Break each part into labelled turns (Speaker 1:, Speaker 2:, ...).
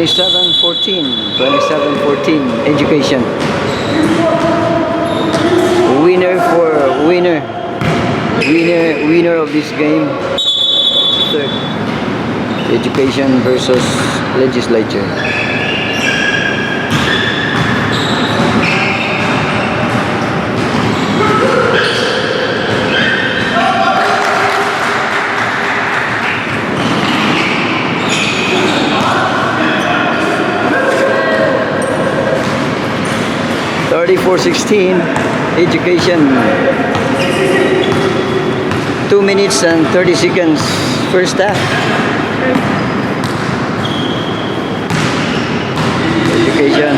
Speaker 1: 27-14. 27-14. Education. Winner for winner. Winner of this game. Third. Education versus legislature. For 16 education. 2 minutes and 30 seconds first half. Education.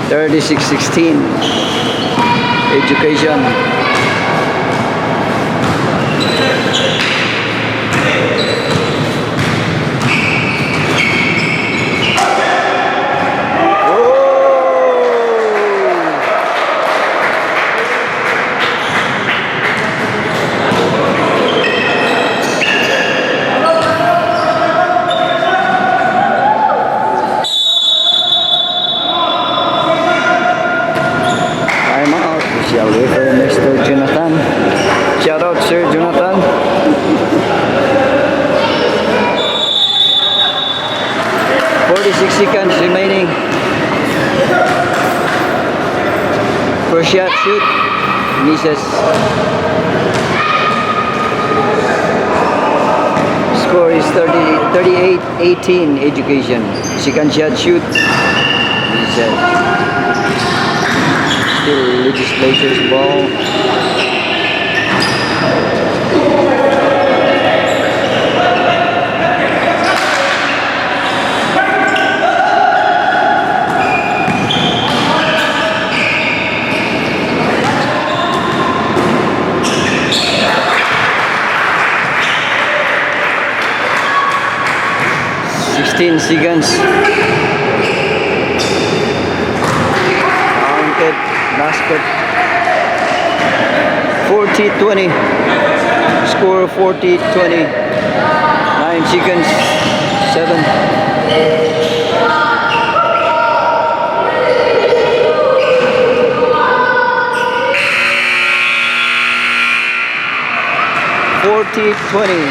Speaker 1: Thirty-six 16 education. Shall we for Mr. Jonathan? Shout out, Sir Jonathan. "46 seconds remaining. First shot, shoot. Misses. Score is 38-18 education. Second shot, shoot. Misses. Still legislature's ball. Seconds. Counted. Basket. 40-20. Score 40-20. 9 seconds. 7. 40-20.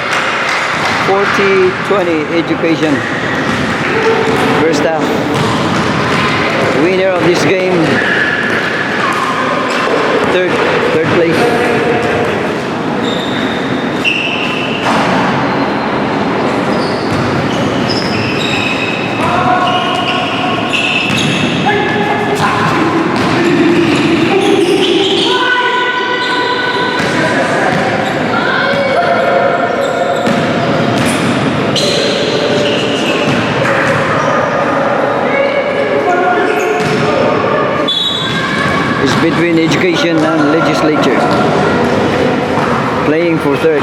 Speaker 1: 40-20 education. First half. Winner of this game. Third place. Between education and legislature. Playing for third.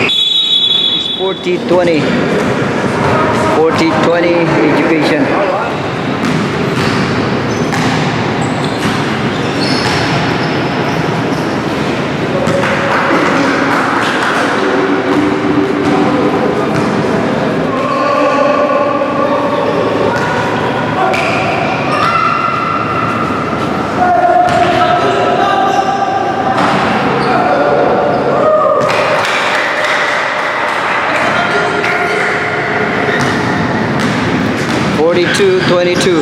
Speaker 1: It's 40-20. 40-20 education. (42-22).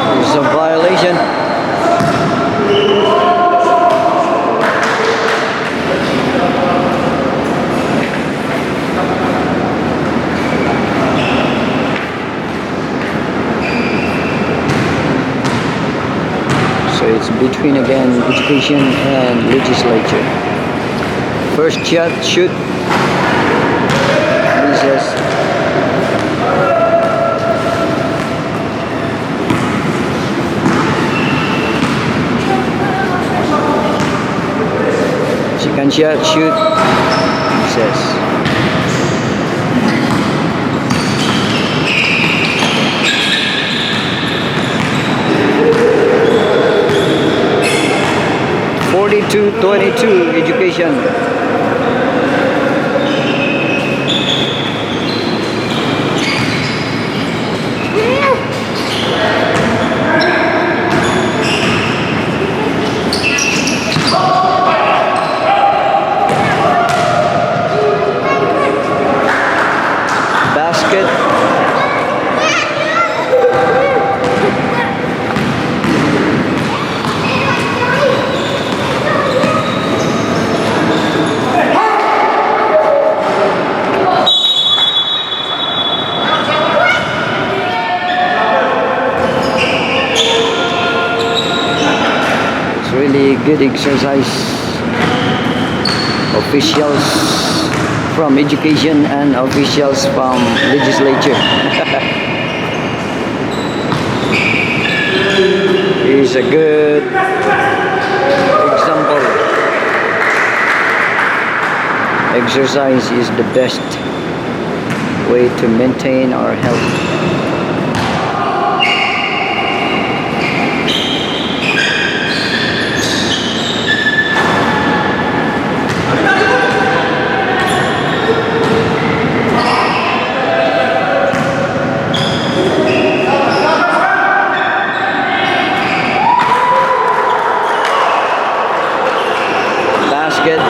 Speaker 1: There's a violation. So it's between again education and legislature. First shot, shoot. says. Second shot, shoot, he says. .22 education. Basket. Really good exercise. Officials from education and officials from legislature. Is a good example. Exercise is the best way to maintain our health. Basket.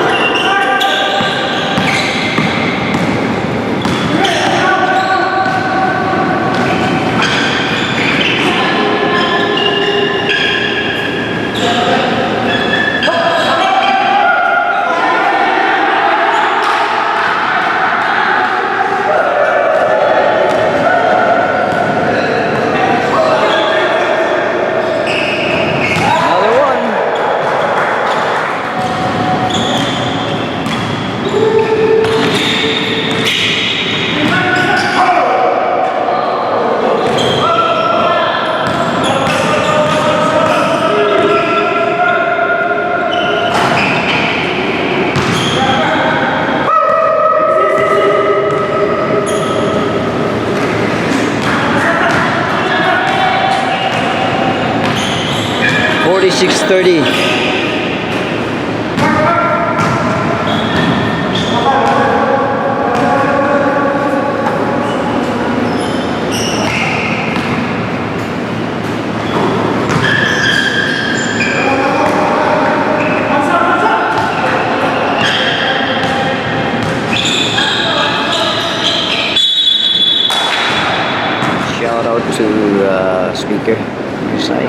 Speaker 1: Another one. .46-30. Shout out to Speaker Musai.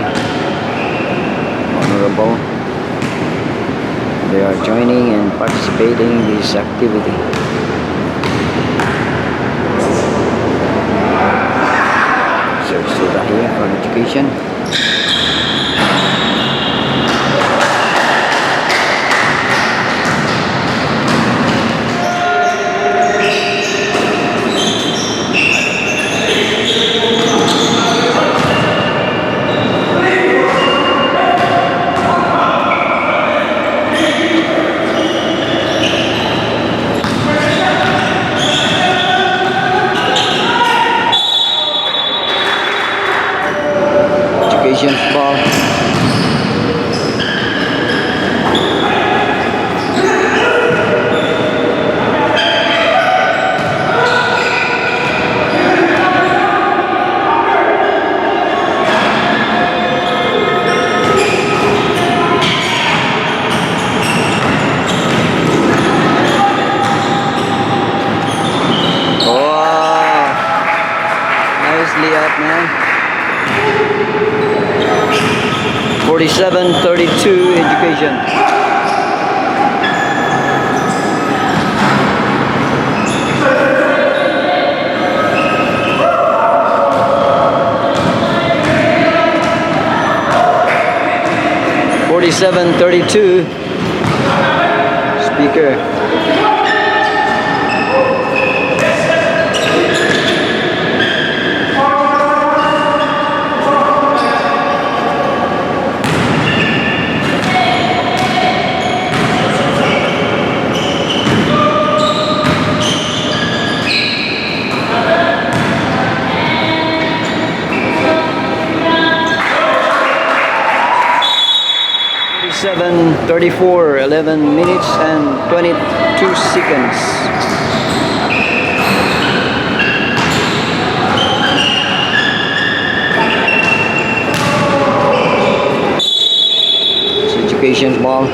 Speaker 1: Honorable. They are joining and participating in this activity. Sir Sudahia from education. Education ball. Wow, nicely up, man. 47-32 education. .47-32. Speaker. 4, 11 minutes and 22 seconds. It's Education's ball.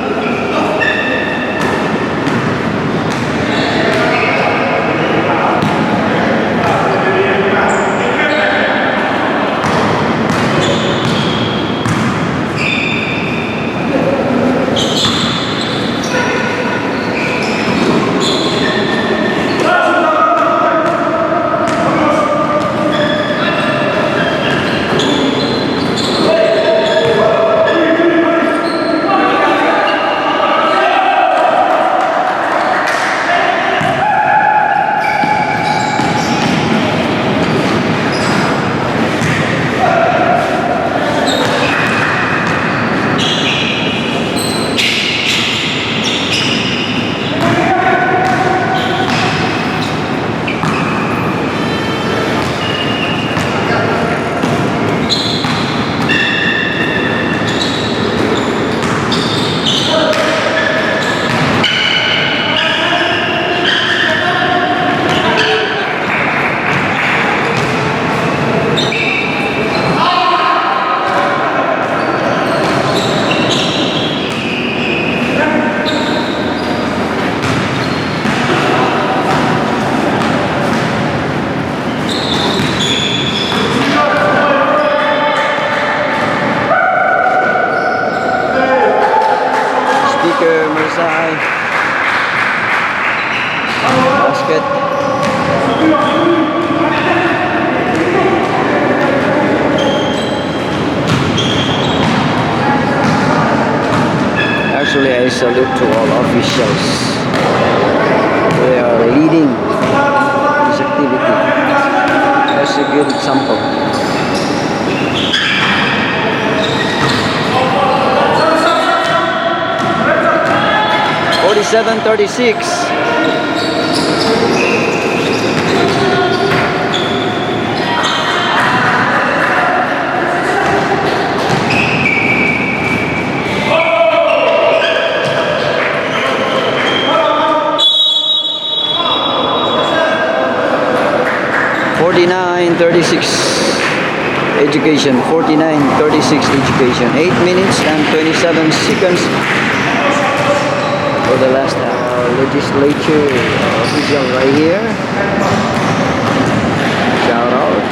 Speaker 1: Marsai basket. Actually, I salute to all officials. They are leading this activity. That's a good example. 47-36. Education. 49-36 Education. 8 minutes and 27 seconds for the last legislature official right here. Shout out.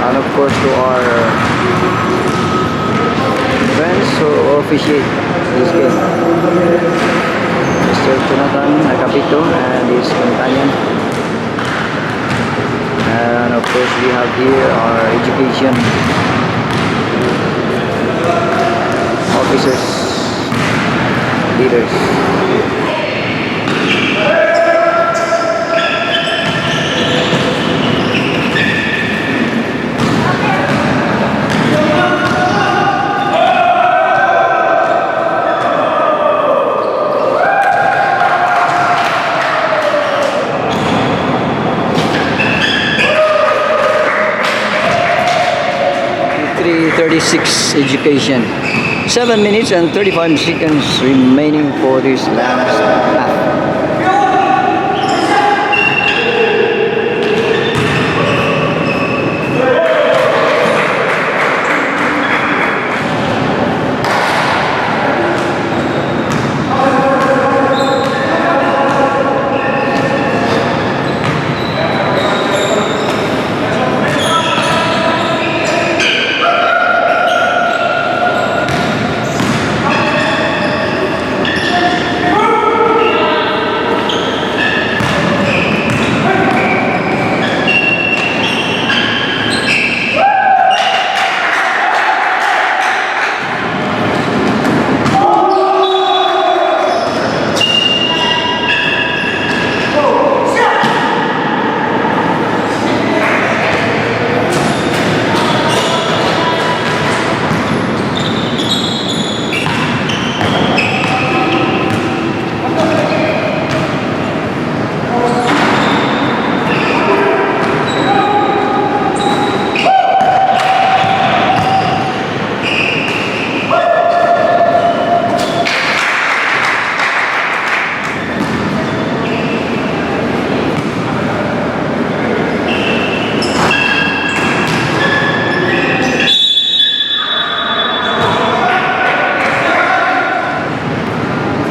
Speaker 1: And of course to our friends who officiate this game. Mr. Jonathan Acapito and his companion. And of course we have here our education officers, leaders. Education. 7 minutes and 35 seconds remaining for this last half.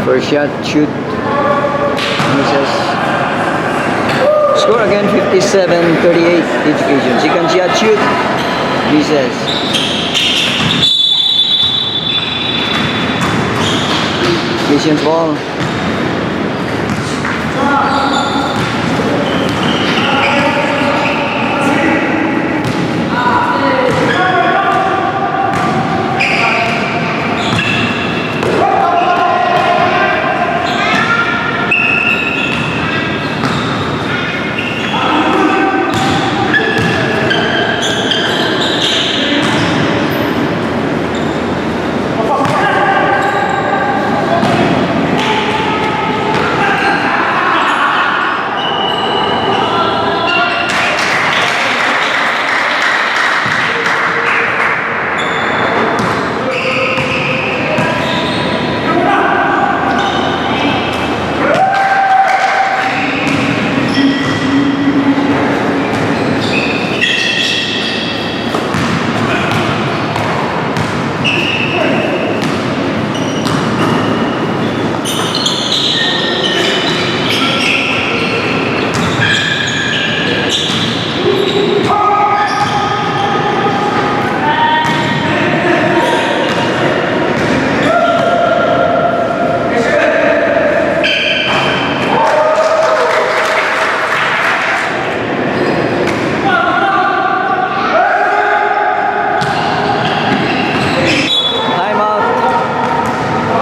Speaker 1: First shot, shoot. Misses. Score again, 57-38. Education. Second shot, shoot. Misses. Education's ball.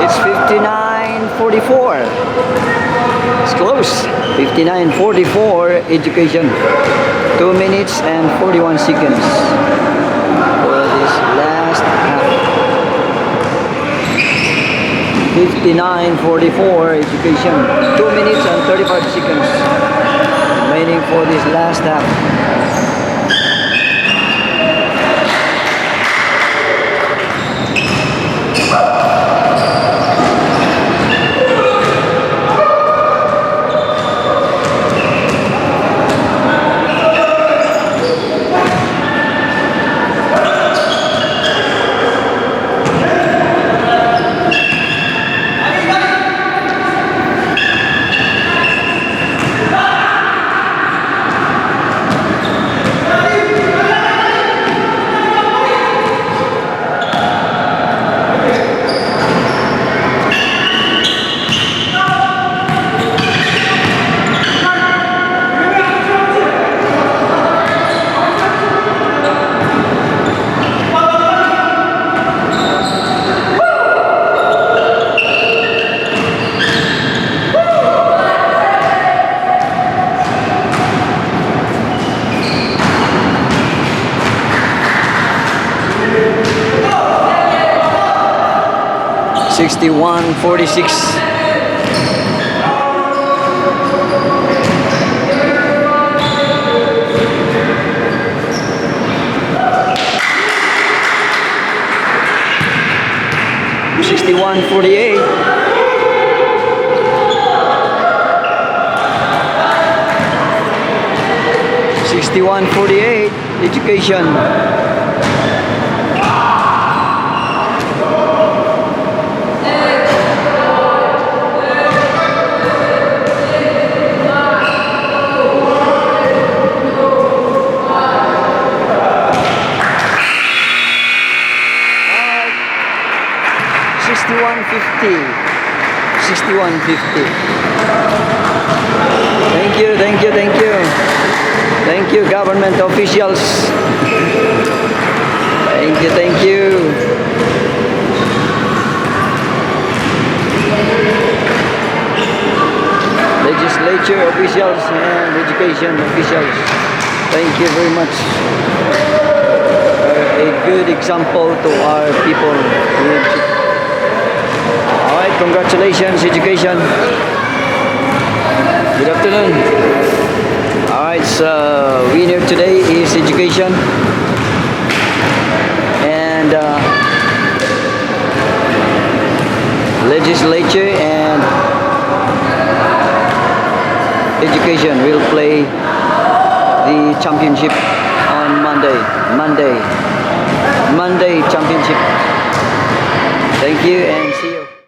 Speaker 1: It's 59-44. It's close. 59-44. Education. 2 minutes and 41 seconds for this last half. 59-44. Education. 2 minutes and 35 seconds remaining for this last half. (61-46). (61-48). (61-48). Education. (61-50). Thank you, thank you, thank you. Thank you, government officials. Thank you, thank you. Legislature officials and education officials. Thank you very much. A good example to our people. Alright, congratulations, education. Good afternoon. Alright, so winner today is education. And legislature and education will play the championship on Monday championship. Thank you and see you.